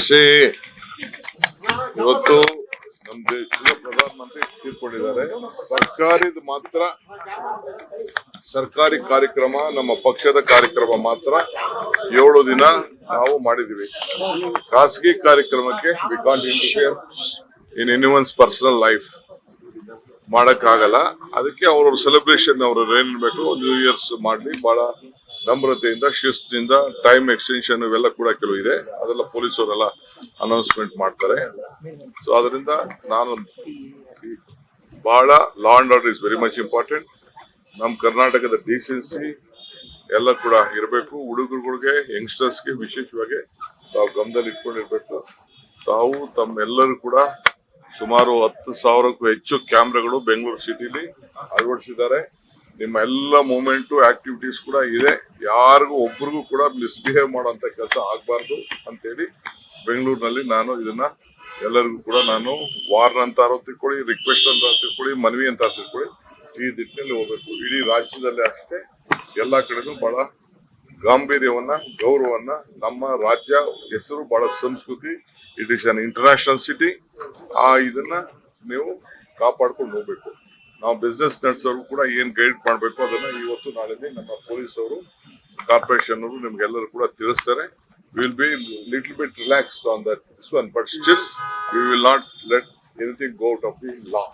ಶ್ರೀ ಇವತ್ತು ನಮ್ಮ ದೇಶದ ಪ್ರಧಾನಮಂತ್ರಿ ತೀರ್ಕೊಂಡಿದ್ದಾರೆ. ಸರ್ಕಾರಿ ಕಾರ್ಯಕ್ರಮ ನಮ್ಮ ಪಕ್ಷದ ಕಾರ್ಯಕ್ರಮ ಮಾತ್ರ 7 ದಿನ ನಾವು ಮಾಡಿದೀವಿ. ಖಾಸಗಿ ಕಾರ್ಯಕ್ರಮಕ್ಕೆ we can't interfere in anyone's personal life ಮಾಡಕ್ಕಾಗಲ್ಲ. ಅದಕ್ಕೆ ಅವ್ರವ್ರ ಸೆಲೆಬ್ರೇಷನ್ ಅವ್ರವ್ರು ಏನಿರ್ಬೇಕು ನ್ಯೂ ಇಯರ್ಸ್ ಮಾಡ್ಲಿ, ಬಹಳ ನಮ್ರತೆಯಿಂದ ಶಿಸ್ತಿನಿಂದ ಟೈಮ್ ಎಕ್ಸ್ಟೆನ್ಷನ್ ಇವೆಲ್ಲ ಕೂಡ ಕೆಲವು ಇದೆ, ಅದೆಲ್ಲ ಪೊಲೀಸವರೆಲ್ಲ ಅನೌನ್ಸ್ಮೆಂಟ್ ಮಾಡ್ತಾರೆ. ಸೊ ಅದರಿಂದ ನಾನು ಬಹಳ law and order is very much important. ನಮ್ಮ ಕರ್ನಾಟಕದ ಡಿಸೆನ್ಸಿ ಎಲ್ಲ ಕೂಡ ಇರಬೇಕು. ಹುಡುಗರುಗಳಿಗೆ ಯಂಗ್ಸ್ಟರ್ಸ್ಗೆ ವಿಶೇಷವಾಗಿ ತಾವು ಗಮನದಲ್ಲಿ ಇಟ್ಕೊಂಡಿರ್ಬೇಕು. ತಾವು ತಮ್ಮೆಲ್ಲರೂ ಕೂಡ ಸುಮಾರು 10,000ಕ್ಕೂ ಹೆಚ್ಚು ಕ್ಯಾಮ್ರಾಗಳು ಬೆಂಗಳೂರು ಸಿಟಿಲಿ ಅಳವಡಿಸಿದ್ದಾರೆ. ನಿಮ್ಮ ಎಲ್ಲ ಮೂವ್ಮೆಂಟು ಆಕ್ಟಿವಿಟೀಸ್ ಕೂಡ ಇದೆ. ಯಾರಿಗೂ ಒಬ್ರಿಗೂ ಕೂಡ ಮಿಸ್ಬಿಹೇವ್ ಮಾಡುವಂತ ಕೆಲಸ ಆಗ್ಬಾರ್ದು ಅಂತೇಳಿ ಬೆಂಗಳೂರಿನಲ್ಲಿ ನಾನು ಇದನ್ನ ಎಲ್ಲರಿಗೂ ಕೂಡ ನಾನು ವಾರ್ನ್ ಅಂತ ತಿಳ್ಕೊಳ್ಳಿ, ರಿಕ್ವೆಸ್ಟ್ ಅಂತ ತಿಳ್ಕೊಳ್ಳಿ, ಮನವಿ ಅಂತ ತಿಳ್ಕೊಳ್ಳಿ, ಈ ದಿಟ್ಟಿನಲ್ಲಿ ಹೋಗ್ಬೇಕು. ಇಡೀ ರಾಜ್ಯದಲ್ಲೇ ಅಷ್ಟೇ ಎಲ್ಲಾ ಕಡೆನೂ ಬಹಳ ಗಾಂಭೀರ್ಯವನ್ನ, ಗೌರವನ್ನ, ನಮ್ಮ ರಾಜ್ಯ ಹೆಸರು ಬಹಳ ಸಂಸ್ಕೃತಿ, it is an international city. ಇದನ್ನ ನೀವು ಕಾಪಾಡ್ಕೊಂಡು ಹೋಗ್ಬೇಕು. ನಾವು ಬಿಸ್ನೆಸ್ ನಡೆಸೋರು ಕೂಡ ಏನ್ ಗೈಡ್ ಮಾಡಬೇಕು ಅದನ್ನ ಇವತ್ತು ನಾಳೆ ನಮ್ಮ ಪೊಲೀಸ್ ಅವರು, ಕಾರ್ಪೊರೇಷನ್ ಅವರು ನಿಮ್ಗೆಲ್ಲರೂ ಕೂಡ ತಿಳಿಸ್ತಾರೆ. Will be little bit relaxed on that one, but still we will not let anything go out of the law.